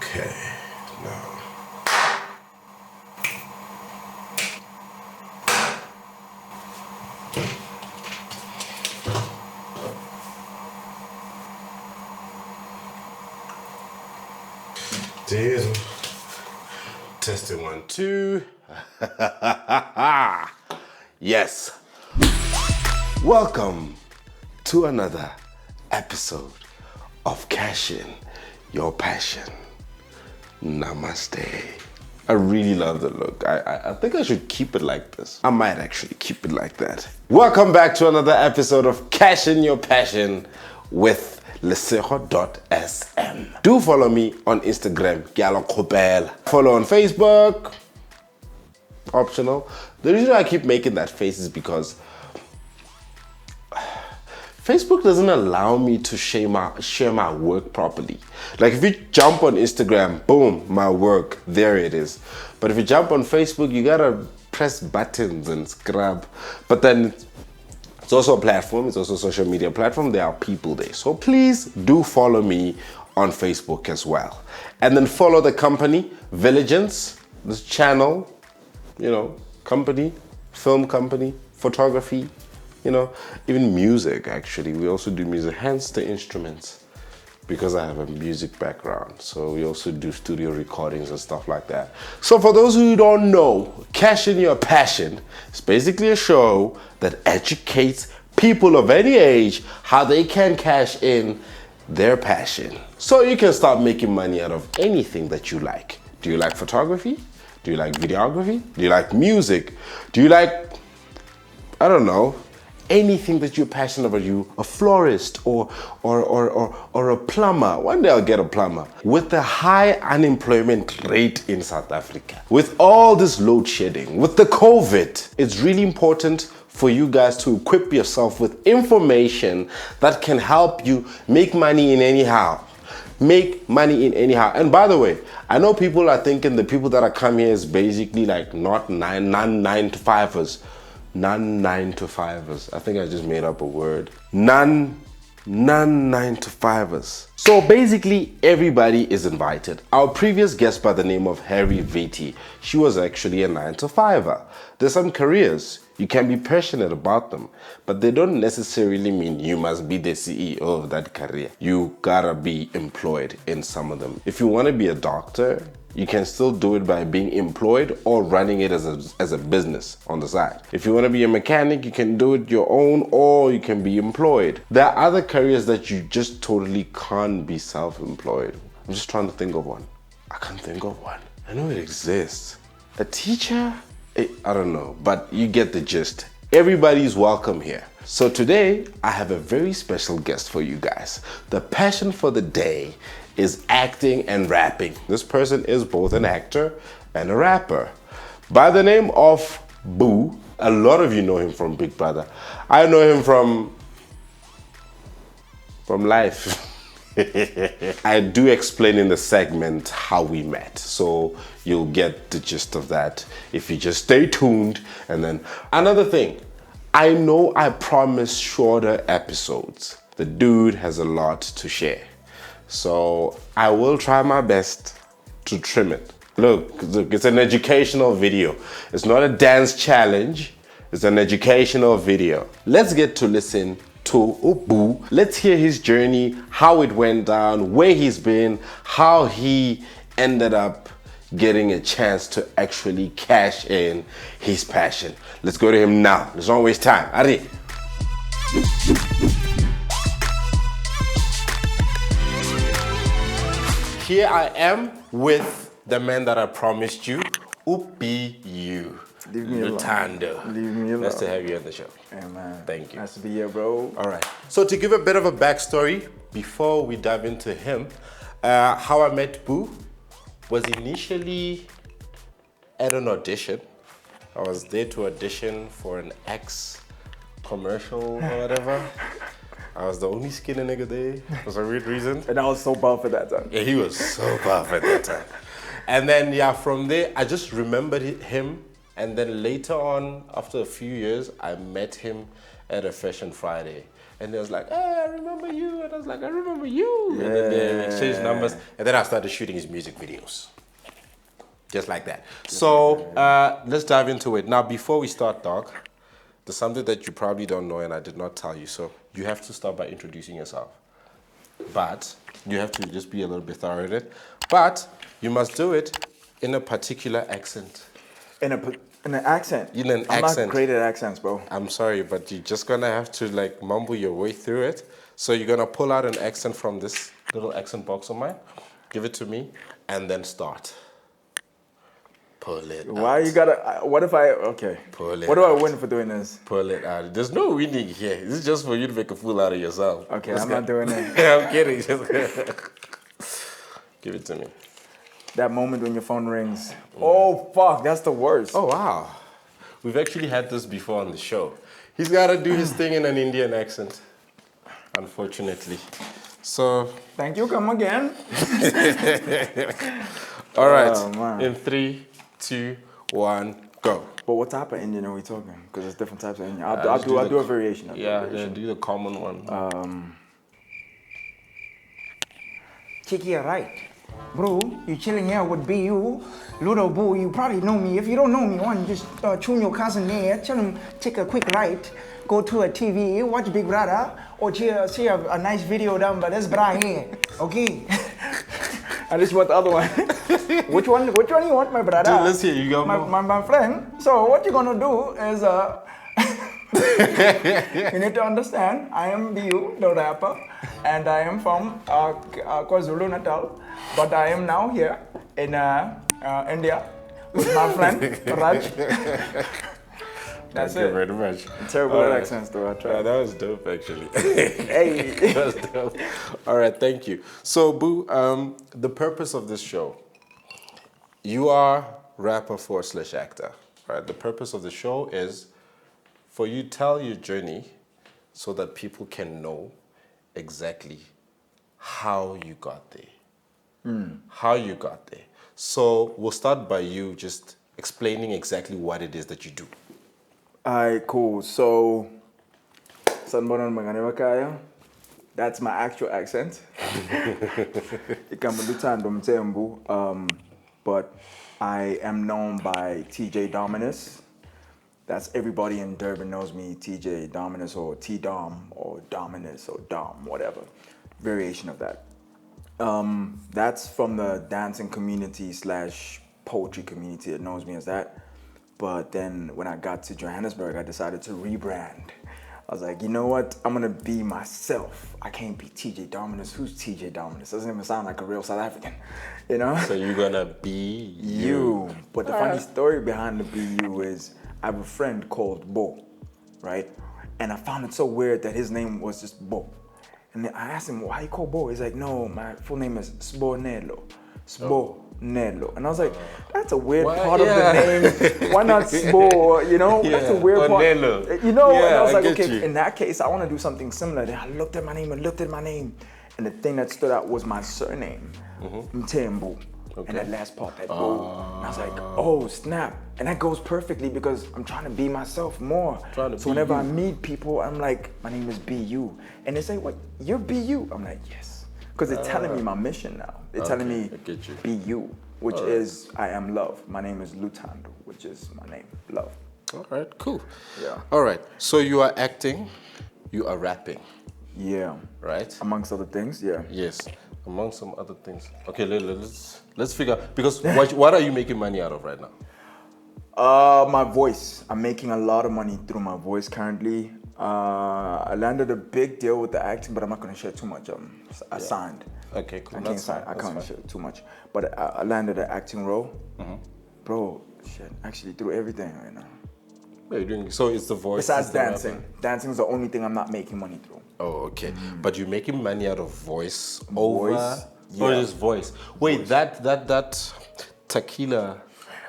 Okay, now. Diesel. Testing 1, 2. Yes. Welcome to another episode of Cash In Your Passion. Namaste. I really love the look. I think I should keep it like this. I might actually keep it like that. Welcome back to another episode of Cash In Your Passion with Lesego.sm. Do follow me on Instagram, follow on Facebook, optional. The reason I keep making that face is because Facebook doesn't allow me to share my work properly. Like if you jump on Instagram, boom, my work, there it is. But if you jump on Facebook, you gotta press buttons and scrub. But then it's also a platform, it's also a social media platform. There are people there. So please do follow me on Facebook as well. And then follow the company, VILLEGENDS, this channel, company, film company, photography, even music actually. We also do music, hence the instruments, because I have a music background. So we also do studio recordings and stuff like that. So for those who don't know, Cash In Your Passion is basically a show that educates people of any age how they can cash in their passion. So you can start making money out of anything that you like. Do you like photography? Do you like videography? Do you like music? Do you like, I don't know, anything that you're passionate about? You a florist or a plumber. One day I'll get a plumber. With the high unemployment rate in South Africa, with all this load shedding, with the COVID, it's really important for you guys to equip yourself with information that can help you make money in anyhow. Make money in anyhow. And by the way, I know people are thinking the people that are coming here is basically like not nine to fivers. Non-9 to 5ers. I think I just made up a word. Non-9 to 5ers. So basically everybody is invited. Our previous guest by the name of Harry Viti, she was actually a 9 to 5er. There's some careers, you can be passionate about them, but they don't necessarily mean you must be the CEO of that career. You gotta be employed in some of them. If you wanna be a doctor, you can still do it by being employed or running it as a business on the side. If you want to be a mechanic, you can do it your own, or you can be employed. There are other careers that you just totally can't be self-employed. I'm just trying to think of one. I can't think of one. I know it exists. A teacher? I don't know, but you get the gist. Everybody's welcome here. So today, I have a very special guest for you guys. The passion for the day is acting and rapping. This person is both an actor and a rapper. By the name of Boo. A lot of you know him from Big Brother. I know him from life. I do explain in the segment how we met, so you'll get the gist of that if you just stay tuned. And then another thing, I know I promised shorter episodes. The dude has a lot to share. So I will try my best to trim it. Look, it's an educational video. It's not a dance challenge. It's an educational video. Let's get to listen to Boo. Let's hear his journey, how it went down, where he's been, how he ended up getting a chance to actually cash in his passion. Let's go to him now. Let's not waste time. Ari. Here I am with the man that I promised you, you. Leave me alone. Lutando. Leave me alone. Nice to have you on the show. Yeah, man. Thank you. Nice to be here, bro. All right. So to give a bit of a backstory before we dive into him, how I met Boo was initially at an audition. I was there to audition for an X commercial or whatever. I was the only skinny nigga there for some weird reason. And I was so buff at that time. Yeah, he was so buff at that time. And then, yeah, from there, I just remembered him. And then later on, after a few years, I met him at a Fashion Friday. And they was like, hey, I remember you. And I was like, I remember you. And then they exchanged numbers. And then I started shooting his music videos. Just like that. So let's dive into it. Now, before we start, dog, there's something that you probably don't know and I did not tell you. So you have to start by introducing yourself. But you have to just be a little bit thorough in it. But you must do it in a particular accent. In an accent? In an I'm accent. not great at accents, bro. I'm sorry, but you're just gonna have to like mumble your way through it. So you're gonna pull out an accent from this little accent box of mine, give it to me, and then start. Pull it Why out. you gotta, what if I, okay. Pull it What do I out. win for doing this? Pull it out. There's no winning here. This is just for you to make a fool out of yourself. Okay, I'm not doing it. I'm kidding. Just give it to me. That moment when your phone rings. Oh, fuck, that's the worst. Oh, wow. We've actually had this before on the show. He's got to do his thing in an Indian accent, unfortunately. So. Thank you, come again. All right. Oh, man. In 3, 2, 1, go. But what type of Indian are we talking? Because there's different types of Indian. I'll do a variation of it. Do the common one. Cheeky, right. Bro, you chilling here with BU. Little boo, you probably know me. If you don't know me, one, just tune your cousin there. Tell him take a quick ride. Go to a TV, watch Big Brother, or see a nice video down by this bra here. Okay? And this is what the other one. Which one you want, my brother? Dude, let's hear you go. My friend. So what you're gonna do is you need to understand, I am BU, the rapper, and I am from KwaZulu Natal, but I am now here in India with my friend Raj. Thank you very much. Terrible accents though, I tried. That was dope, actually. Hey. That was dope. All right, thank you. So, Boo, the purpose of this show, you are rapper / actor, right? The purpose of the show is for you to tell your journey so that people can know exactly how you got there. How you got there. So we'll start by you just explaining exactly what it is that you do. Alright, cool. So, Sanbonan Manganewakaya, that's my actual accent. But I am known by TJ Dominus. That's everybody in Durban knows me, TJ Dominus or T-Dom or Dominus or Dom, whatever. Variation of that. That's from the dancing community / poetry community that knows me as that. But then when I got to Johannesburg, I decided to rebrand. I was like, you know what? I'm gonna be myself. I can't be TJ Dominus. Who's TJ Dominus? Doesn't even sound like a real South African, you know? So you're gonna be you. But the funny story behind the BU is I have a friend called Bo, right? And I found it so weird that his name was just Bo. And then I asked him, why you call Bo? He's like, no, my full name is Sbonelo. Sbonelo. And I was like, that's a weird part of the name. Why not Sbo? You know, that's a weird part. You know, and I was like, okay, in that case, I want to do something similar. Then I looked at my name and looked at my name. And the thing that stood out was my surname, Mtembu. And that last part, that Bo. And I was like, oh, snap. And that goes perfectly because I'm trying to be myself more. So whenever I meet people, I'm like, my name is BU. And they say, what, you're BU? I'm like, yes. Because they're telling me my mission now. They're telling me BU, which is I am love. My name is Lutando, which is my name, love. All right, cool. Yeah. All right, so you are acting, you are rapping. Yeah. Right? Amongst other things, yeah. Yes, among some other things. Okay, let's figure out, because what are you making money out of right now? My voice. I'm making a lot of money through my voice currently. I landed a big deal with the acting, but I'm not going to share too much. I signed. Okay, cool. I can't share too much. But I landed an acting role. Bro, shit, actually through everything right now. What are you doing? So it's the voice. Besides dancing. Dancing is the only thing I'm not making money through. Oh, okay. But you're making money out of voice over, yeah. or just voice? Wait, that tequila.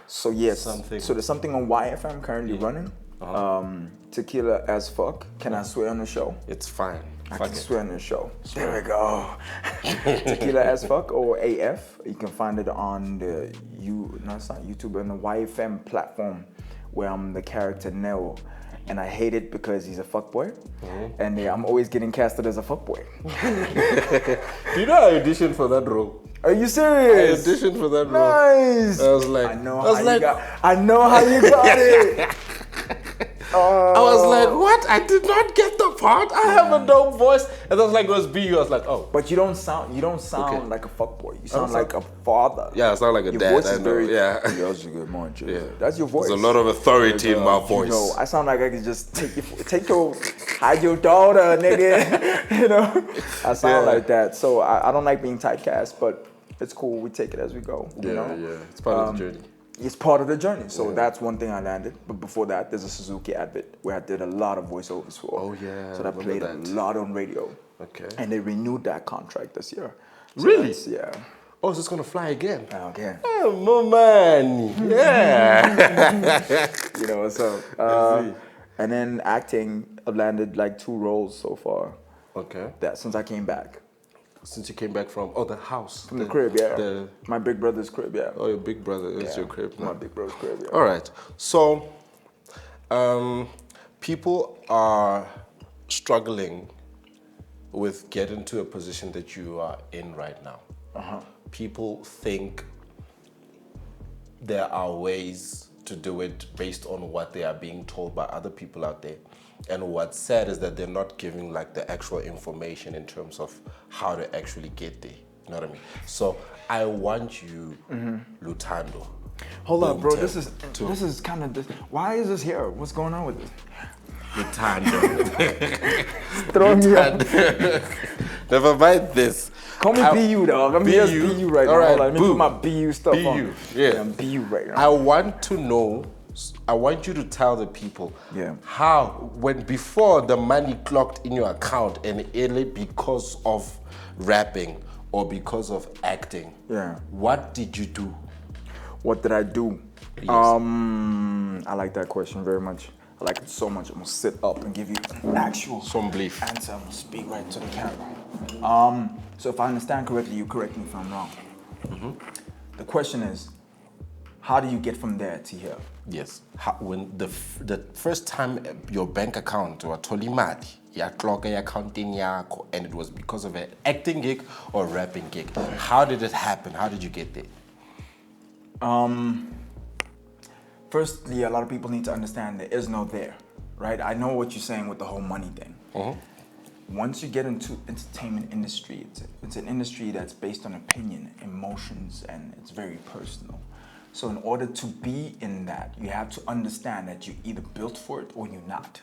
So yes, something. So there's something on YFM currently running. Tequila as fuck. Can I swear on the show? It's fine. I can swear on the show. There we go. Tequila as fuck or AF. You can find it on the it's not YouTube, on the YFM platform where I'm the character Neo. and I hate it because he's a fuckboy, and I'm always getting casted as a fuckboy. Do you know I auditioned for that role? Are you serious? I auditioned for that role. Nice. I was like, I know how you got it. I was like, what? I did not get the part. I have a dope voice. And I was like, it was BU. I was like, oh. But you don't sound like a fuckboy. You sound like a father. Yeah, I sound like a your dad. Voice is I know. very, yeah. That's a good morning. Yeah. That's your voice. There's a lot of authority in my voice. You know, I sound like I could just hide your daughter, nigga. You know, I sound like that. So I don't like being typecast, but it's cool. We take it as we go. You know? Yeah. It's part of the journey. It's part of the journey. So that's one thing I landed. But before that, there's a Suzuki Advent where I did a lot of voiceovers for. Oh, yeah. So I played a lot on radio. Okay. And they renewed that contract this year. So Really? Yeah. Oh, is this going to fly again? Okay. Oh, more money. Yeah. You know, so. And then acting, I've landed like 2 roles so far. Okay. That since I came back. Since you came back from, the house. From the crib, yeah. My big brother's crib, yeah. Oh, your big brother is your crib now. My big brother's crib, yeah. All right. So, people are struggling with getting to a position that you are in right now. People think there are ways to do it based on what they are being told by other people out there. And what's sad is that they're not giving like the actual information in terms of how to actually get there. You know what I mean? So I want you, Lutando. Hold up, bro. This is kind of. Why is this here? What's going on with this? Lutando. Throw me up. Never mind this. Call me BU, dog. I'm just BU right now. All right, Hold on, let me put my BU stuff on. BU, yeah. I'm BU right now. I want to know, I want you to tell the people how, before the money clocked in your account and only because of rapping or because of acting, what did you do? What did I do? Yes. I like that question very much. I like it so much. I'm gonna sit up and give you an actual Some belief. answer. I'm gonna speak right to the camera. So if I understand correctly, you correct me if I'm wrong. The question is, how do you get from there to here? Yes. When the first time your bank account or tolimadi, ya clock your accounting yako, and it was because of an acting gig or rapping gig. How did it happen? How did you get there? Firstly, a lot of people need to understand there is no there, right? I know what you're saying with the whole money thing. Once you get into entertainment industry, it's an industry that's based on opinion, emotions, and it's very personal. So in order to be in that, you have to understand that you're either built for it or you're not.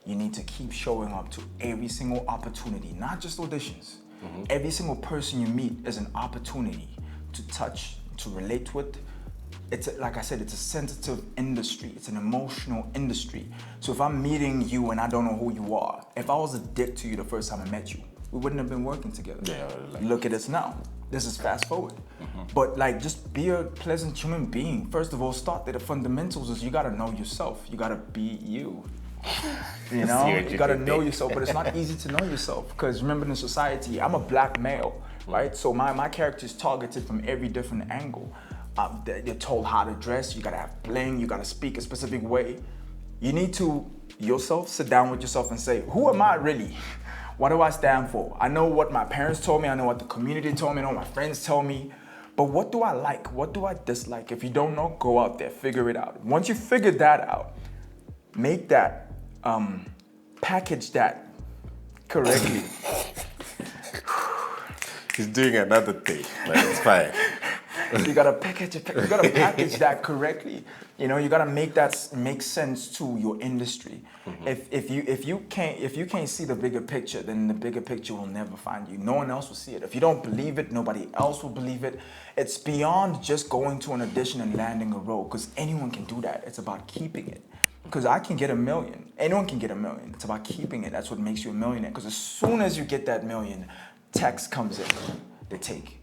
You need to keep showing up to every single opportunity, not just auditions. Every single person you meet is an opportunity to touch, to relate with. Like I said, it's a sensitive industry. It's an emotional industry. So if I'm meeting you and I don't know who you are, if I was a dick to you the first time I met you, we wouldn't have been working together. Look at us now. This is fast forward. But like, just be a pleasant human being. First of all, start there. The fundamentals is you gotta know yourself. You gotta be you. You know, you gotta know yourself, but it's not easy to know yourself because remember in society, I'm a black male, right? So my character is targeted from every different angle. You're told how to dress, you gotta have bling, you gotta speak a specific way. You need to yourself sit down with yourself and say, who am I really? What do I stand for? I know what my parents told me, I know what the community told me, I know what my friends told me, but what do I like? What do I dislike? If you don't know, go out there, figure it out. Once you figure that out, make that, package that correctly. He's doing another thing, but it's fine. You gotta package that correctly. You know, you gotta make that make sense to your industry. If you can't see the bigger picture, then the bigger picture will never find you. No one else will see it. If you don't believe it, nobody else will believe it. It's beyond just going to an audition and landing a role, because anyone can do that. It's about keeping it. Because I can get $1 million. Anyone can get $1 million. It's about keeping it. That's what makes you a millionaire. Because as soon as you get that $1 million, tax comes in. They take.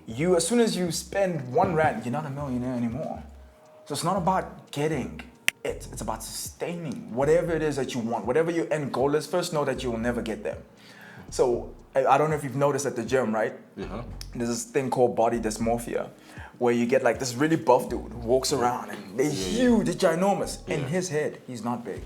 As soon as you spend R1, you're not a millionaire anymore. So it's not about getting it. It's about sustaining whatever it is that you want. Whatever your end goal is, first know that you will never get there. So I don't know if you've noticed at the gym, right? There's this thing called body dysmorphia, where you get like this really buff dude who walks around and they're huge, they're ginormous. In his head, he's not big.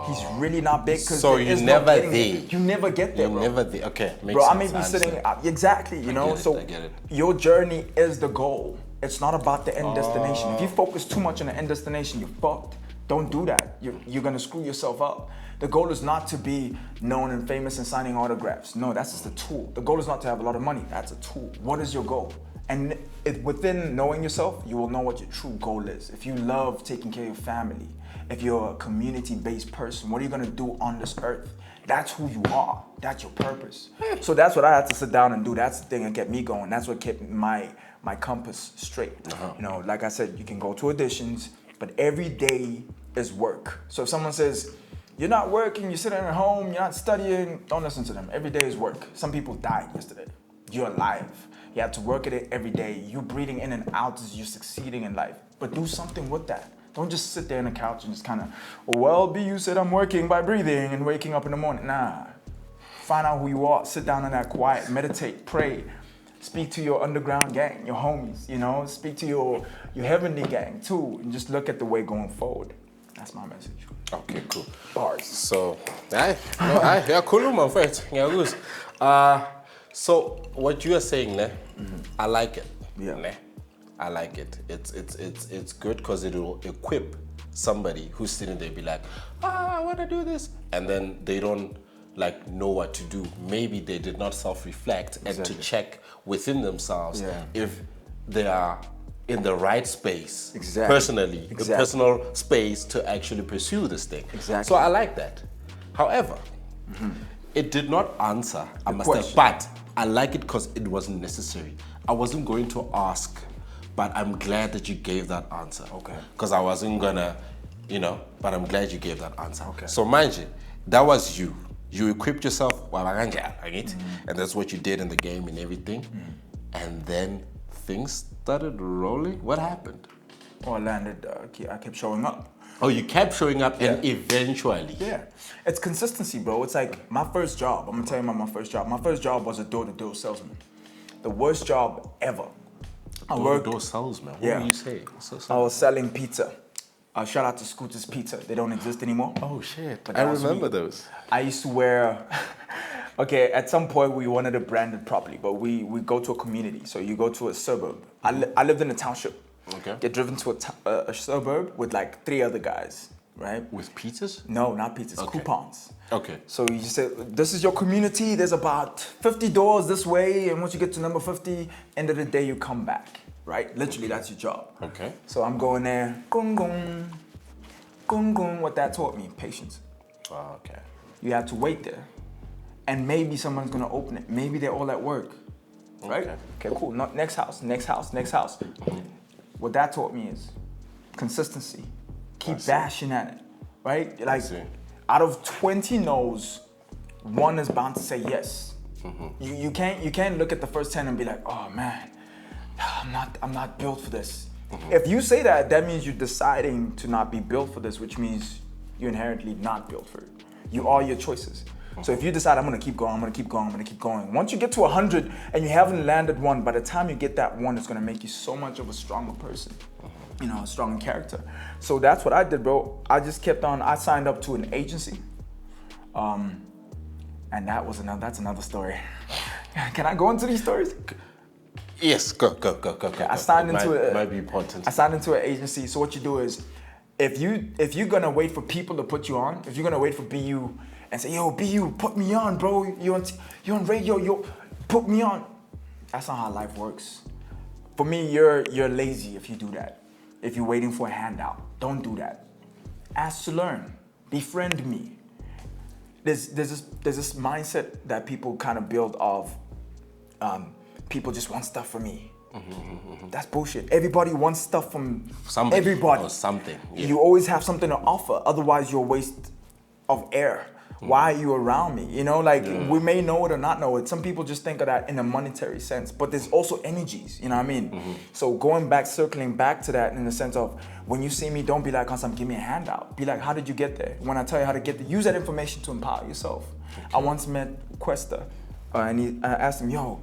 He's really not big because So you're never there. You never get there, You're bro. never there. Okay, makes Bro, I sense. may be sitting understand. exactly, you know. I get it. Your journey is the goal. It's not about the end destination. If you focus too much on the end destination, you're fucked. Don't do that. You're gonna screw yourself up. The goal is not to be known and famous and signing autographs. No, that's just a tool. The goal is not to have a lot of money. That's a tool. What is your goal? And within knowing yourself, you will know what your true goal is. If you love taking care of your family, if you're a community-based person, what are you gonna do on this earth? That's who you are. That's your purpose. So that's what I had to sit down and do. That's the thing that kept me going. That's what kept my compass straight. You know, like I said, you can go to auditions, but every day is work. So if someone says, you're not working, you're sitting at home, you're not studying, don't listen to them. Every day is work. Some people died yesterday. You're alive. You have to work at it every day. You breathing in and out as you're succeeding in life. But do something with that. Don't just sit there on the couch and just kind of, well, BU said I'm working by breathing and waking up in the morning. Nah. Find out who you are. Sit down in that quiet. Meditate. Pray. Speak to your underground gang, your homies, you know. Speak to your heavenly gang too. And just look at the way going forward. That's my message. Okay, cool. Bars. So, cool, mfethu. So what you are saying, ne? I like it. Yeah. Ne? I like it. It's good because it will equip somebody who's sitting there be like, I want to do this, and then they don't like know what to do. Maybe they did not self-reflect and to check within themselves if they are in the right space, personally, the personal space to actually pursue this thing. So I like that. However, it did not answer, I must say, but I like it because it wasn't necessary. I wasn't going to ask, but I'm glad that you gave that answer. Okay. Because I wasn't gonna, you know, but I'm glad you gave that answer. Okay. So mind you, that was you. You equipped yourself, and that's what you did in the game and everything. And then things started rolling. What happened? Oh, I landed, I kept showing up. Oh, you kept showing up and eventually. Yeah. It's consistency, bro. It's like my first job. I'm gonna tell you about my first job. My first job was a door-to-door salesman. The worst job ever. Door-to-door salesman? What do you say? I was selling pizza. Shout out to Scooter's Pizza. They don't exist anymore. Oh, shit. But I remember those. I used to wear... Okay, at some point we wanted to brand it properly, but we go to a community. So you go to a suburb. I lived in a township. Okay. Get driven to a suburb with like 3 other guys, right? With pizzas? No, not pizzas, coupons. Okay. So you just say, this is your community, there's about 50 doors this way, and once you get to number 50, end of the day you come back, right? Literally, that's your job. Okay. So I'm going there, gung gung, gung gung. What that taught me, patience. Oh, okay. You have to wait there. And maybe someone's gonna open it. Maybe they're all at work, right? Okay, cool. Next house, next house, next house. What that taught me is consistency. Keep bashing at it, right? Like, out of 20 no's, 1 is bound to say yes. You can't look at the first 10 and be like, oh man, I'm not built for this. If you say that, that means you're deciding to not be built for this, which means you're inherently not built for it. You are your choices. So if you decide, I'm gonna keep going, I'm gonna keep going, I'm gonna keep going. Once you get to 100 and you haven't landed one, by the time you get that one, it's gonna make you so much of a stronger person. You know, a stronger character. So that's what I did, bro. I just kept on, I signed up to an agency. And that's another story. Can I go into these stories? Yes, go. I signed into might be important. I signed into an agency. So what you do is, if you're gonna wait for people to put you on, if you're gonna wait for BU and say, yo, BU, put me on, bro. You on radio, yo, put me on. That's not how life works. For me, you're lazy if you do that. If you're waiting for a handout, don't do that. Ask to learn. Befriend me. There's this mindset that people kind of build of people just want stuff from me. That's bullshit. Everybody wants stuff from everybody. Or something. Yeah. You always have something to offer. Otherwise, you're a waste of air. Why are you around me? You know, like we may know it or not know it. Some people just think of that in a monetary sense, but there's also energies, you know what I mean? So circling back to that in the sense of when you see me, don't be like, Consam, give me a handout. Be like, how did you get there? When I tell you how to get there, use that information to empower yourself. I once met Questa and I asked him, yo,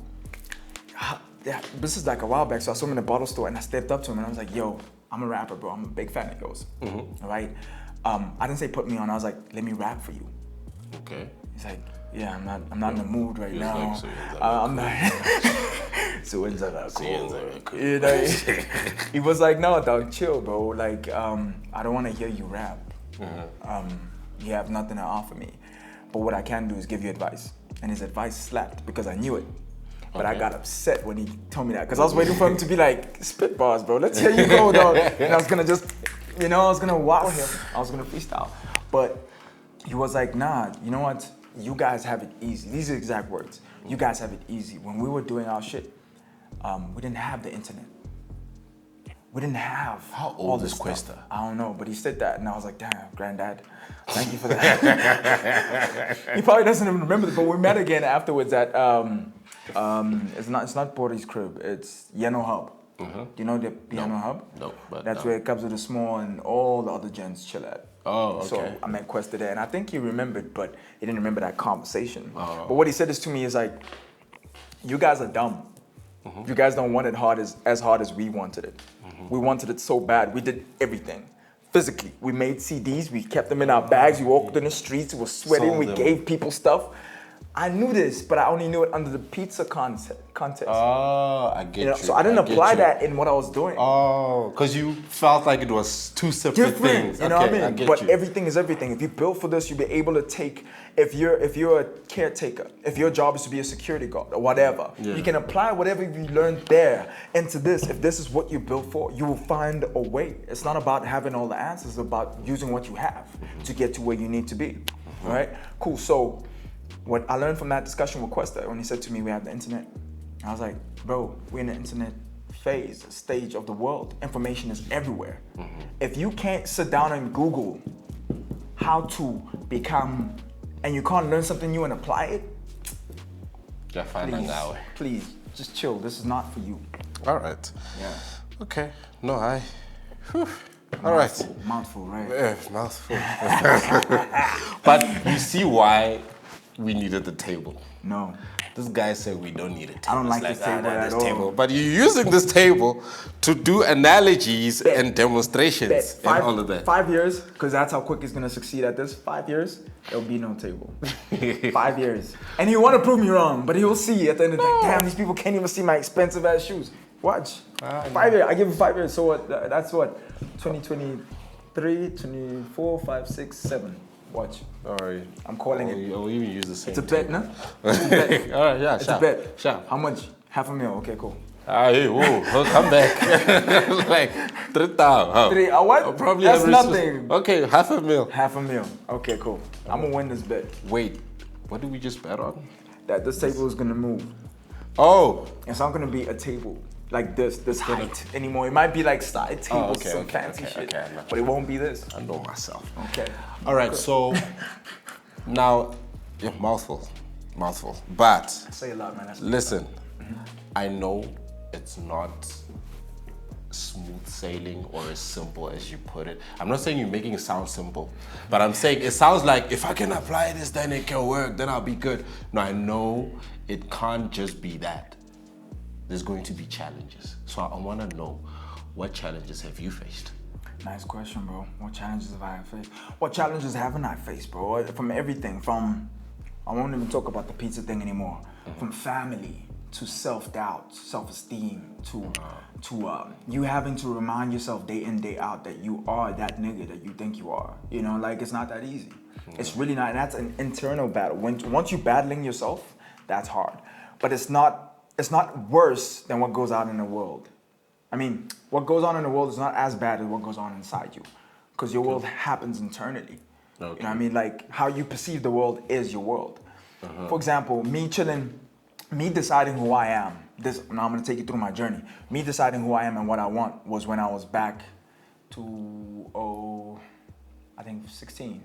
this is like a while back, so I saw him in a bottle store and I stepped up to him and I was like, yo, I'm a rapper, bro. I'm a big fan of yours, all right? I didn't say put me on. I was like, let me rap for you. Okay. He's like, yeah, I'm not in the mood right now. Like, I'm not. You know, he was like, no, dog, chill, bro. Like, I don't want to hear you rap. You have nothing to offer me. But what I can do is give you advice. And his advice slapped because I knew it. But I got upset when he told me that because I was waiting for him to be like, spit bars, bro. Let's hear you go, dog. And I was gonna just, I was gonna wow him. I was gonna freestyle. But he was like, nah, you know what? You guys have it easy. These are exact words. You guys have it easy. When we were doing our shit, we didn't have the internet. We didn't have How all old this is stuff. Questa? I don't know, but he said that, and I was like, damn, granddad, thank you for that. He probably doesn't even remember it, but we met again afterwards at, it's not Bordy's crib, it's Yano Hub. Do you know the Yano Hub? No, but that's where Cubs of the Small and all the other gents chill at. Oh, okay. So I met Questa there, and I think he remembered, but he didn't remember that conversation. But what he said is to me is like, you guys are dumb. You guys don't want it as hard as we wanted it. We wanted it so bad. We did everything. Physically, we made CDs, we kept them in our bags, we walked in the streets, we were sweating, Sold we them. gave people stuff. I knew this, but I only knew it under the pizza contest. Oh, I get you. So I didn't apply that in what I was doing. Oh, because you felt like it was two separate things. You know what I mean? I get But you. everything is everything. If you build for this, you'll be able to take, if you're a caretaker, if your job is to be a security guard or whatever, you can apply whatever you learned there into this. If this is what you built for, you will find a way. It's not about having all the answers, it's about using what you have to get to where you need to be. All right? Cool. So what I learned from that discussion with Questa, when he said to me, we have the internet, I was like, bro, we're in the internet phase, stage of the world. Information is everywhere. If you can't sit down and Google how to become, and you can't learn something new and apply it, please, just chill. This is not for you. All right. Yeah. Okay. No, all right. Mouthful, right? Yeah, mouthful. But you see why we needed the table. No. This guy said we don't need a table. I don't like this table at all. But you're using this table to do analogies and demonstrations and all of that. 5 years, because that's how quick he's gonna succeed at this. 5 years, there'll be no table. 5 years. And he wanna prove me wrong, but he will see at the end of the day, damn, these people can't even see my expensive ass shoes. Watch. 5 years, I give him 5 years, so what? That's what? 2023, 24, 5, 6, 7. Watch. All right. I'm calling it. We'll even use the same. It's a bet, no? It's a bet. All right, yeah, It's a bet. Sharp. How much? $500,000. Okay, cool. Hey, whoa, he'll come back. Like 3,000. Three, what? Probably That's every- nothing. Okay, $500,000. $500,000. Okay, cool. I'm gonna win this bet. Wait, what did we just bet on? That this table is gonna move. Oh, It's not gonna be a table like this height anymore. It might be like side tables, okay, some okay, fancy okay, shit. okay, I know. But it won't be this. I know myself. Okay. All right, so now, yeah, mouthful. But Say a lot, man. That's listen, I know it's not smooth sailing or as simple as you put it. I'm not saying you're making it sound simple, but I'm saying it sounds like if I can apply this, then it can work, then I'll be good. No, I know it can't just be that. There's going to be challenges. So I want to know, what challenges have you faced? Nice question, bro. What challenges have I faced? What challenges haven't I faced, bro? From everything, from, I won't even talk about the pizza thing anymore. From family to self-doubt, self-esteem, to you having to remind yourself day in, day out that you are that nigga that you think you are. You know, like it's not that easy. It's really not, and that's an internal battle. Once you're battling yourself, that's hard. But it's not worse than what goes out in the world. I mean, what goes on in the world is not as bad as what goes on inside you, because your world happens internally. You know what I mean? Like, how you perceive the world is your world. For example, me chilling, me deciding who I am, now I'm gonna take you through my journey. Me deciding who I am and what I want was when I was back to, I think 16.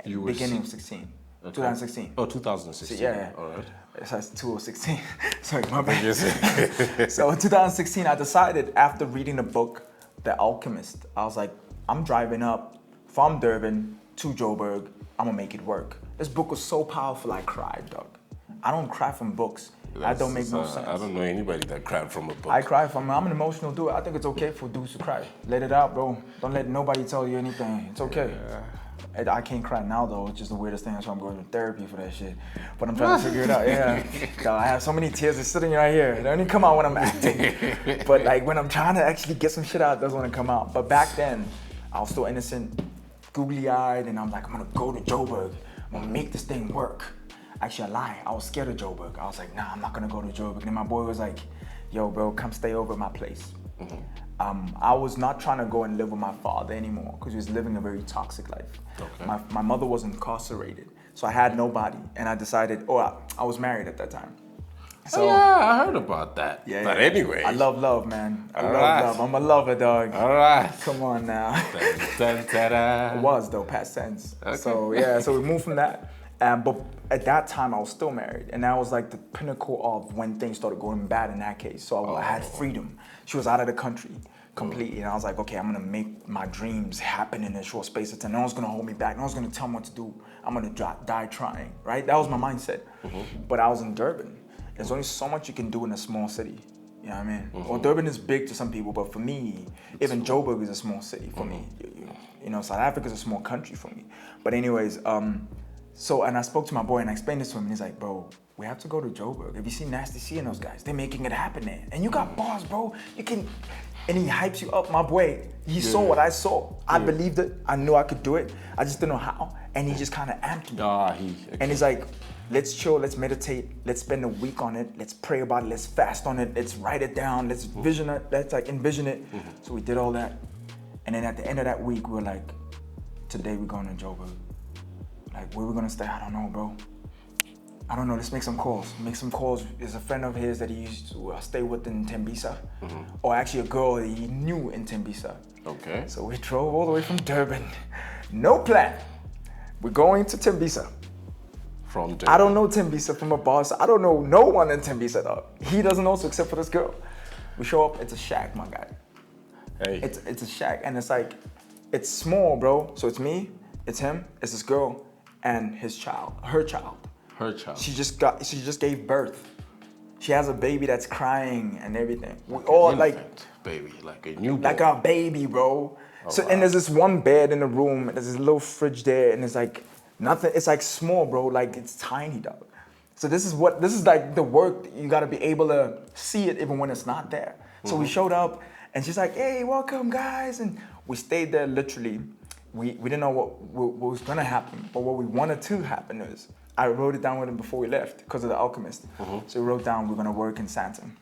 Beginning of 16. Okay. 2016. Oh, 2016. Yeah. All right. It's 2016. Sorry, my bad. So in 2016, I decided after reading the book, The Alchemist, I was like, I'm driving up from Durban to Joburg. I'm gonna make it work. This book was so powerful, I cried, dog. I don't cry from books. That don't make no sense. I don't know anybody that cried from a book. I cry from. I'm an emotional dude. I think it's okay for dudes to cry. Let it out, bro. Don't let nobody tell you anything. It's okay. I can't cry now though. It's just the weirdest thing. That's why I'm going to therapy for that shit. But I'm trying to figure it out. Yeah. So I have so many tears that's sitting right here. They only come out when I'm acting. But like when I'm trying to actually get some shit out, it doesn't want to come out. But back then, I was still innocent, googly-eyed, and I'm like, I'm gonna go to Joburg. I'm gonna make this thing work. Actually, I lied. I was scared of Joburg. I was like, nah, I'm not gonna go to Joburg. And then my boy was like, yo, bro, come stay over at my place. I was not trying to go and live with my father anymore because he was living a very toxic life. Okay. My mother was incarcerated, so I had nobody. And I decided, I was married at that time. So, yeah, I heard about that. Yeah, but anyway. I love love, man. I love love. I'm a lover, dog. All right. Come on now. Dun, dun, dun, dun. It was, though, past tense. Okay. So, yeah, so we moved from that. But at that time, I was still married. And that was like the pinnacle of when things started going bad in that case. So I had freedom. She was out of the country completely. And I was like, okay, I'm going to make my dreams happen in a short space of time. No one's going to hold me back. No one's going to tell me what to do. I'm going to die trying, right? That was my mindset. But I was in Durban. There's only so much you can do in a small city. You know what I mean? Well, Durban is big to some people, but for me, even Joburg is a small city for me. You know, South Africa is a small country for me. But anyways, and I spoke to my boy and I explained this to him, and he's like, bro, we have to go to Joburg. Have you seen Nasty C and those guys? They're making it happen there. And you got bars, bro. You can, and he hypes you up, my boy. He saw what I saw. I believed it. I knew I could do it. I just didn't know how. And he just kind of amped me. And he's like, let's chill, let's meditate, let's spend a week on it, let's pray about it, let's fast on it, let's write it down, let's vision it, let's like envision it. So we did all that. And then at the end of that week, we were like, today we're going to Joburg. Like, where we're gonna stay, I don't know, bro. I don't know, let's make some calls. There's a friend of his that he used to stay with in Tembisa, or actually a girl that he knew in Tembisa. Okay. So we drove all the way from Durban. No plan. We're going to Tembisa. From Durban. I don't know Tembisa from a boss. I don't know no one in Tembisa, dog. He doesn't also except for this girl. We show up, it's a shack, my guy. Hey. It's a shack, and it's like, it's small, bro. So it's me, it's him, it's this girl, and his child, her child. Her child. She just gave birth. She has a baby that's crying and everything. We like all like baby, like a newborn. Like a baby, bro. And there's this one bed in the room, and there's this little fridge there, and it's like nothing. It's like small, bro. Like it's tiny, dog. So this is like the work. You gotta be able to see it even when it's not there. So we showed up, and she's like, "Hey, welcome, guys," and we stayed there literally. We didn't know what was gonna happen, but what we wanted to happen is, I wrote it down with him before we left because of the Alchemist. So we wrote down, we're gonna work in Sandton.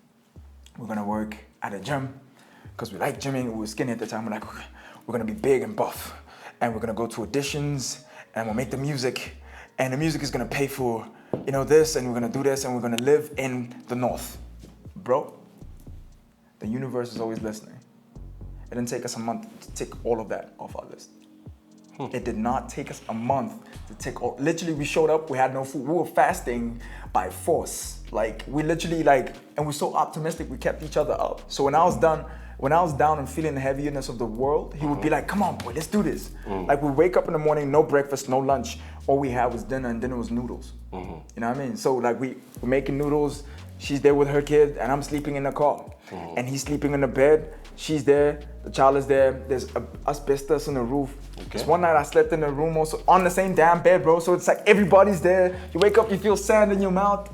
We're gonna work at a gym because we like gymming. We were skinny at the time. We're like, we're gonna be big and buff, and we're gonna go to auditions, and we'll make the music, and the music is gonna pay for, this, and we're gonna do this, and we're gonna live in the North. Bro, the universe is always listening. It didn't take us a month to take all of that off our list. It did not take us a month to take all. Literally, we showed up, we had no food. We were fasting by force. Like, we literally and we're so optimistic, we kept each other up. So when I was down and feeling the heaviness of the world, he would be like, come on, boy, let's do this. Like, we wake up in the morning, no breakfast, no lunch. All we had was dinner, and dinner was noodles. You know what I mean? So, like, we're making noodles. She's there with her kid, and I'm sleeping in the car. And he's sleeping in the bed. She's there, the child is there. There's asbestos on the roof. This one night I slept in the room also on the same damn bed, bro. So it's like everybody's there. You wake up, you feel sand in your mouth.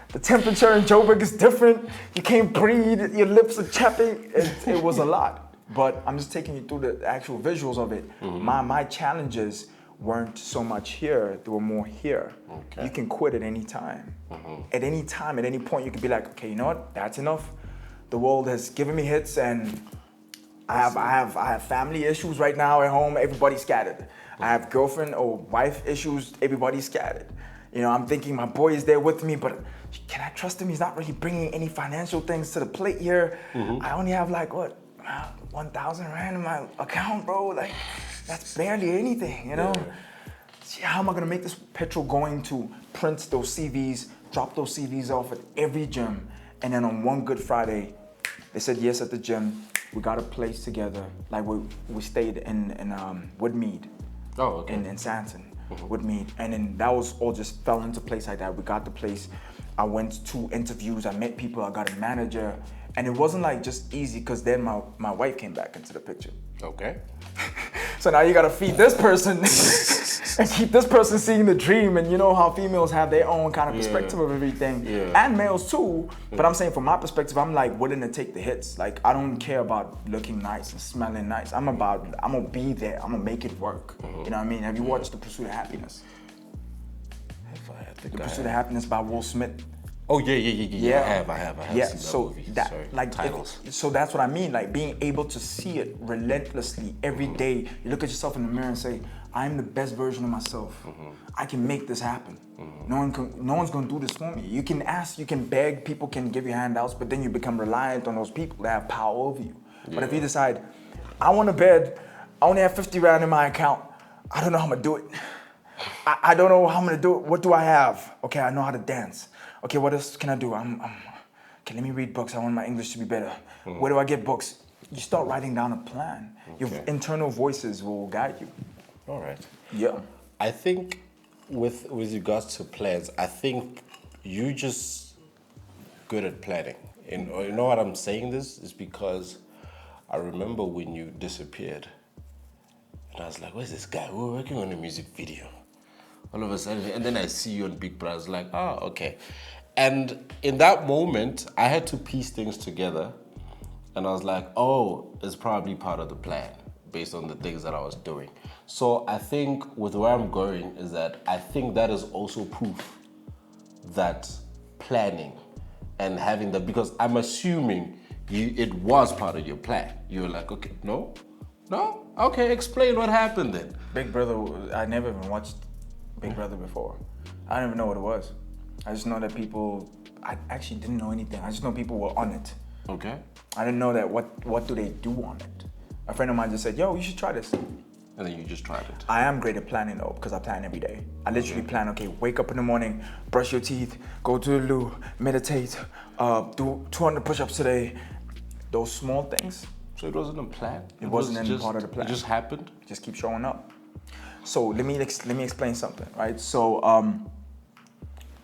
The temperature in Joburg is different. You can't breathe, your lips are chapping. It was a lot. But I'm just taking you through the actual visuals of it. My challenges weren't so much here, they were more here. You can quit at any time. At any time, at any point, you can be like, okay, you know what, that's enough. The world has given me hits, and I have family issues right now at home. Everybody's scattered. I have girlfriend or wife issues. Everybody's scattered. I'm thinking my boy is there with me, but can I trust him? He's not really bringing any financial things to the plate here. I only have 1,000 rand in my account, bro. Like, that's barely anything, How am I gonna make this petrol going to print those CVs, drop those CVs off at every gym, and then on one Good Friday, they said yes at the gym. We got a place together. Like, we stayed in Woodmead. Oh, okay. In Sandton, Woodmead. And then that was all just fell into place like that. We got the place. I went to interviews, I met people, I got a manager. And it wasn't like just easy because then my wife came back into the picture. Okay. So now you gotta feed this person and keep this person seeing the dream. And you know how females have their own kind of perspective of everything, and males too. But I'm saying from my perspective, I'm like willing to take the hits. Like I don't care about looking nice and smelling nice. I'm gonna be there. I'm gonna make it work. You know what I mean? Have you watched The Pursuit of Happiness? The Pursuit of Happiness by Will Smith. Oh yeah. I have Yeah, seen so that movie. that Sorry. like Titles. so that's what I mean. Like being able to see it relentlessly every day. You look at yourself in the mirror and say, "I'm the best version of myself. I can make this happen. No one's gonna do this for me." You can ask, you can beg, people can give you handouts, but then you become reliant on those people that have power over you. But if you decide, I want a bed, I only have 50 Rand in my account. I don't know how I'm gonna do it. I don't know how I'm gonna do it. What do I have? Okay, I know how to dance. Okay, what else can I do? Okay, let me read books. I want my English to be better. Where do I get books? You start writing down a plan. Your internal voices will guide you. All right. Yeah. I think with regards to plans, I think you just good at planning. And you know what I'm saying this is because I remember when you disappeared. And I was like, where's this guy? We were working on a music video. All of a sudden, and then I see you on Big Brother. I was like, oh, okay. And in that moment, I had to piece things together. And I was like, oh, it's probably part of the plan based on the things that I was doing. So I think with where I'm going is that I think that is also proof that planning and having that, because I'm assuming it was part of your plan. You were like, okay, no? Okay, explain what happened then. Big Brother, I never even watched Big Brother before. I don't even know what it was. I just know that I actually didn't know anything. I just know people were on it. Okay. I didn't know that what do they do on it. A friend of mine just said, yo, you should try this. And then you just tried it. I am great at planning though, because I plan every day. I literally plan, okay, wake up in the morning, brush your teeth, go to the loo, meditate, do 200 push-ups today. Those small things. So it wasn't a plan? It wasn't any part of the plan. It just happened? Just keep showing up. So let me explain something, right? So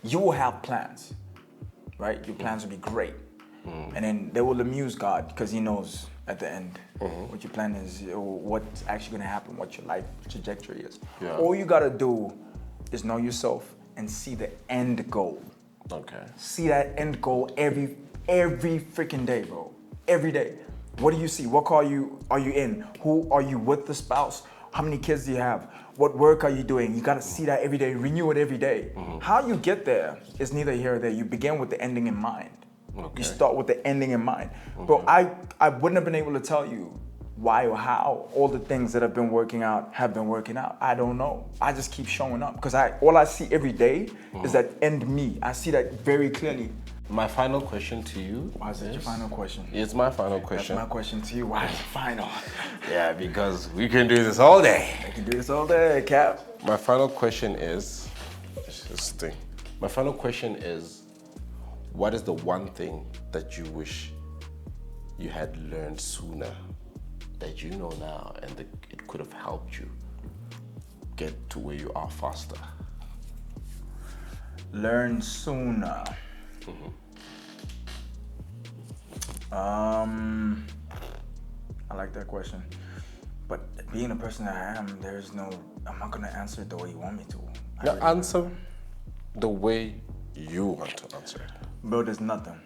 you will have plans, right? Your plans will be great. And then they will amuse God because he knows at the end what your plan is, what's actually gonna happen, what your life trajectory is. Yeah. All you gotta do is know yourself and see the end goal. Okay. See that end goal every freaking day, bro. Every day. What do you see? What car are you in? Who are you with, the spouse? How many kids do you have? What work are you doing? You gotta see that every day, renew it every day. How you get there is neither here or there. You begin with the ending in mind. Okay. You start with the ending in mind. Bro, I wouldn't have been able to tell you why or how all the things that have been working out have been working out. I don't know. I just keep showing up because all I see every day is that end me. I see that very clearly. My final question to you. Why is that your final question? It's my final question. That's my question to you. Why is it final? Yeah, because we can do this all day. I can do this all day, Cap. My final question is, my final question is, what is the one thing that you wish you had learned sooner that you know now and that it could have helped you get to where you are faster? Learn sooner. I like that question. But being the person that I am, I'm not gonna answer it the way you want me to. Answer the way you want to answer it. Bro, there's nothing.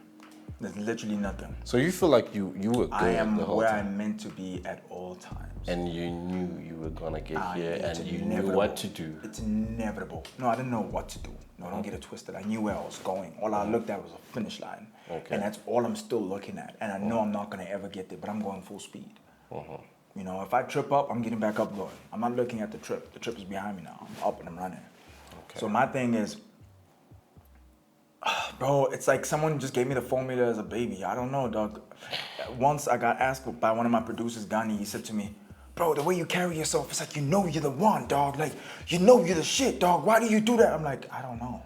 There's literally nothing. So you feel like you were good I am the whole where time. I'm meant to be at all times. And you knew you were gonna get here It's and you knew inevitable. what to do. It's inevitable. No, I didn't know what to do. No, don't get it twisted. I knew where I was going. All I looked at was a finish line. Okay. And that's all I'm still looking at. And I know I'm not gonna ever get there, but I'm going full speed. You know, if I trip up, I'm getting back up going. I'm not looking at the trip. The trip is behind me now. I'm up and I'm running. Okay. So my thing is, bro, it's like someone just gave me the formula as a baby. I don't know, dog. Once I got asked by one of my producers, Ghani, he said to me, bro, the way you carry yourself, it's like you know you're the one, dog. Like, you know you're the shit, dog. Why do you do that? I'm like, I don't know.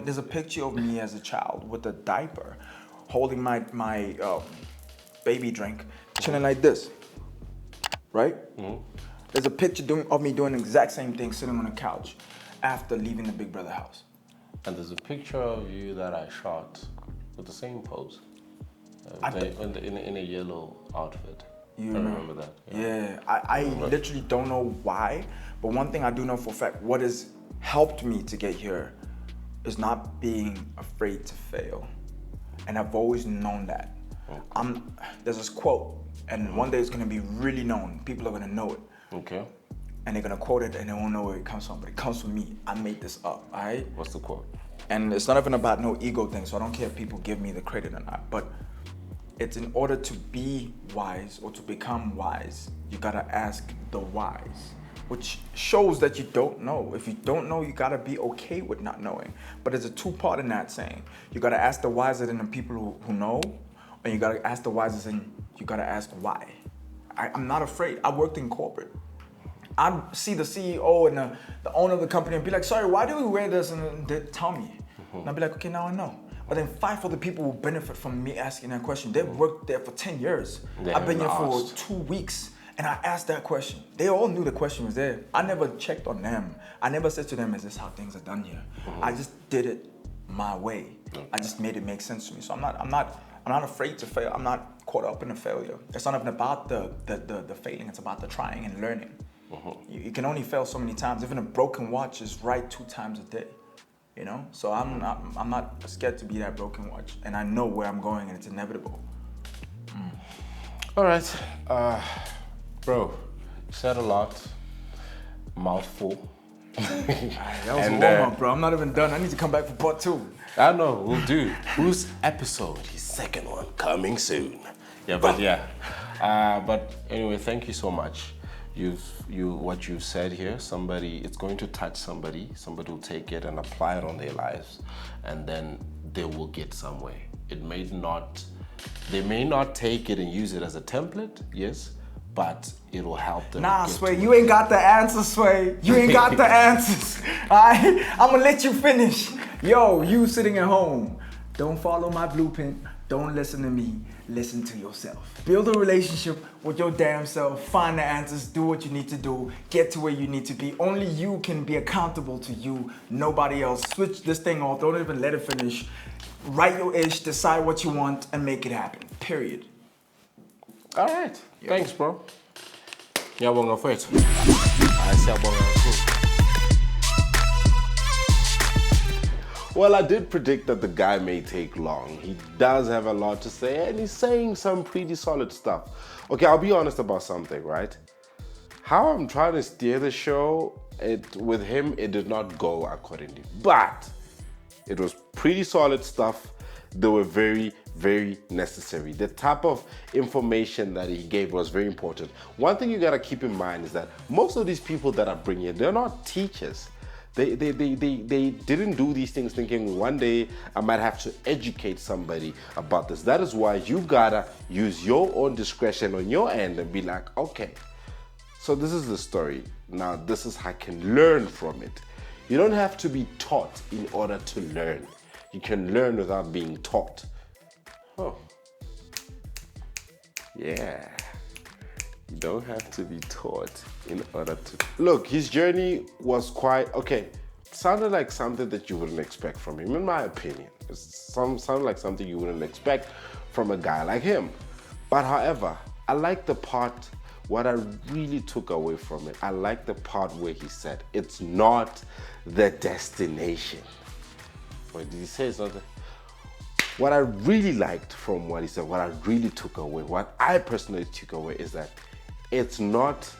There's a picture of me as a child with a diaper, holding my baby drink, chilling like this, right? There's a picture of me doing the exact same thing, sitting on a couch after leaving the Big Brother house. and there's a picture of you that I shot with the same pose. In a yellow outfit. I remember that. Yeah, I literally don't know why, but one thing I do know for a fact, what has helped me to get here is not being afraid to fail. And I've always known that. Okay. There's this quote, and one day it's gonna be really known. People are gonna know it. Okay. And they're gonna quote it and they won't know where it comes from, but it comes from me. I made this up, all right? What's the quote? And it's not even about no ego thing, so I don't care if people give me the credit or not, but it's in order to be wise or to become wise, you gotta ask the wise, which shows that you don't know. If you don't know, you gotta be okay with not knowing. But there's a two-part in that saying. You gotta ask the wiser than the people who know, and you gotta ask the wisest and you gotta ask why. I'm not afraid. I worked in corporate. I'd see the CEO and the owner of the company and be like, sorry, why do we wear this? And they'd tell me. And I'd be like, okay, now I know. But then 5 other people will benefit from me asking that question. They've worked there for 10 years. I've been here for 2 weeks and I asked that question. They all knew the question was there. I never checked on them. I never said to them, is this how things are done here? I just did it my way. I just made it make sense to me. So I'm not afraid to fail. I'm not caught up in the failure. It's not even about the failing. It's about the trying and learning. You can only fail so many times. Even a broken watch is right 2 times a day. You know, so I'm not scared to be that broken watch, and I know where I'm going, and it's inevitable. All right, bro, you said a lot, mouthful. That was a warm-up, bro. I'm not even done. I need to come back for part 2. I know, we'll do. Whose episode? His second one coming soon. Yeah, but anyway, thank you so much. What you've said here, it's going to touch somebody will take it and apply it on their lives, and then they will get somewhere. They may not take it and use it as a template, yes, but it'll help them. Nah, Sway, you ain't got the answers, Sway. You ain't got the answers. Alright, I'm gonna let you finish. Yo, you sitting at home, don't follow my blueprint, don't listen to me. Listen to yourself. Build a relationship with your damn self. Find the answers. Do what you need to do. Get to where you need to be. Only you can be accountable to you. Nobody else. Switch this thing off. Don't even let it finish. Write your ish. Decide what you want and make it happen. Period. All right. Yep. Thanks, bro. Ngiyabonga mfethu. Well, I did predict that the guy may take long. He does have a lot to say, and he's saying some pretty solid stuff. Okay, I'll be honest about something, right? How I'm trying to steer the show, with him, it did not go accordingly. But it was pretty solid stuff. They were very, very necessary. The type of information that he gave was very important. One thing you gotta keep in mind is that most of these people that I bring in, they're not teachers. They didn't do these things thinking one day I might have to educate somebody about this. That is why you gotta use your own discretion on your end and be like, okay, so this is the story. Now this is how I can learn from it. You don't have to be taught in order to learn. You can learn without being taught. Oh, yeah. You don't have to be taught in order to... Look, his journey was quite... Okay, sounded like something that you wouldn't expect from him, in my opinion. It sounded like something you wouldn't expect from a guy like him. But however, I like the part, what I really took away from it, I like the part where he said, it's not the destination. What did he say? It's not the... What I really liked from what he said, what I really took away, what I personally took away is that it's not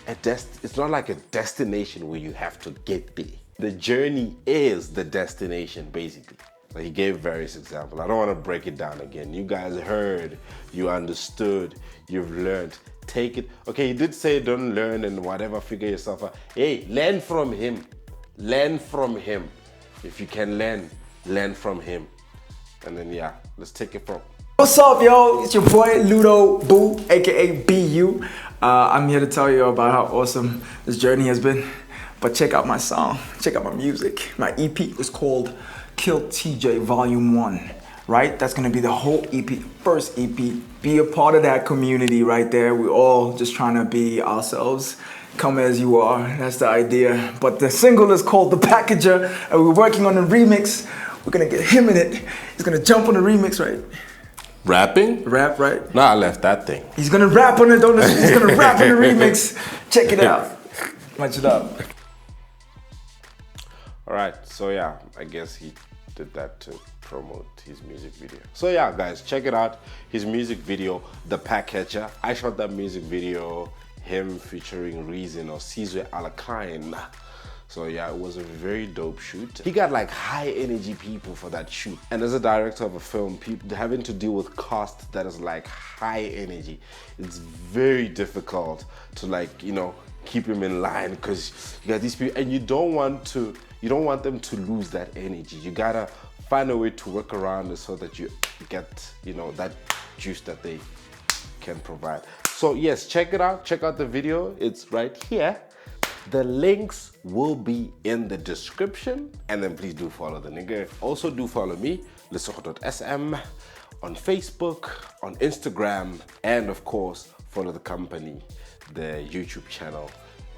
like a destination where you have to get there. The journey is the destination, basically. Like he gave various examples. I don't want to break it down again. You guys heard, you understood, you've learned. Take it. Okay, he did say don't learn and whatever, figure yourself out. Hey, learn from him. Learn from him. If you can learn from him. And then yeah, let's take it from... What's up, yo? It's your boy Ludo Boo, aka BU. I'm here to tell you about how awesome this journey has been. But check out my song, check out my music. My EP is called Kill TJ Volume 1, right? That's gonna be the whole EP, first EP. Be a part of that community right there. We're all just trying to be ourselves. Come as you are. That's the idea. But the single is called The Packager, and we're working on a remix. We're gonna get him in it. He's gonna jump on the remix, right? Rapping? Rap, right? Nah, I left that thing. He's gonna rap on it, don't listen. He's gonna rap on the remix. Check it out. Much it up. All right, so yeah, I guess he did that to promote his music video. So yeah, guys, check it out. His music video, The Packager. I shot that music video, him featuring Reason or Sizwe Alakain. So yeah, it was a very dope shoot. He got like high energy people for that shoot. And as a director of a film, people having to deal with cast that is like high energy, it's very difficult to like, you know, keep him in line because you got these people and you don't want them to lose that energy. You gotta find a way to work around it so that you get, you know, that juice that they can provide. So yes, check it out. Check out the video. It's right here. The links will be in the description. And then please do follow the nigga. Also do follow me, Lesego.sm, on Facebook, on Instagram, and of course, follow the company, the YouTube channel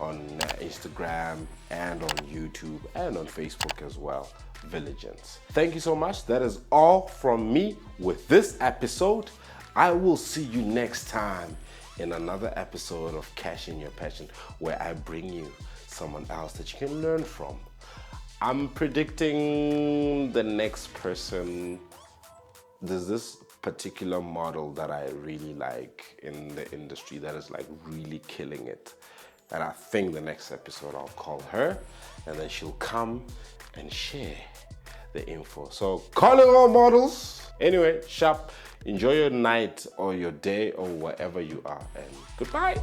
on Instagram and on YouTube and on Facebook as well, VILLEGENDS. Thank you so much. That is all from me with this episode. I will see you next time in another episode of Cash in Your Passion, where I bring you someone else that you can learn from. I'm predicting the next person. There's this particular model that I really like in the industry that is like really killing it. And I think the next episode I'll call her and then she'll come and share the info. So calling all models. Anyway, sharp. Enjoy your night or your day or wherever you are, and goodbye.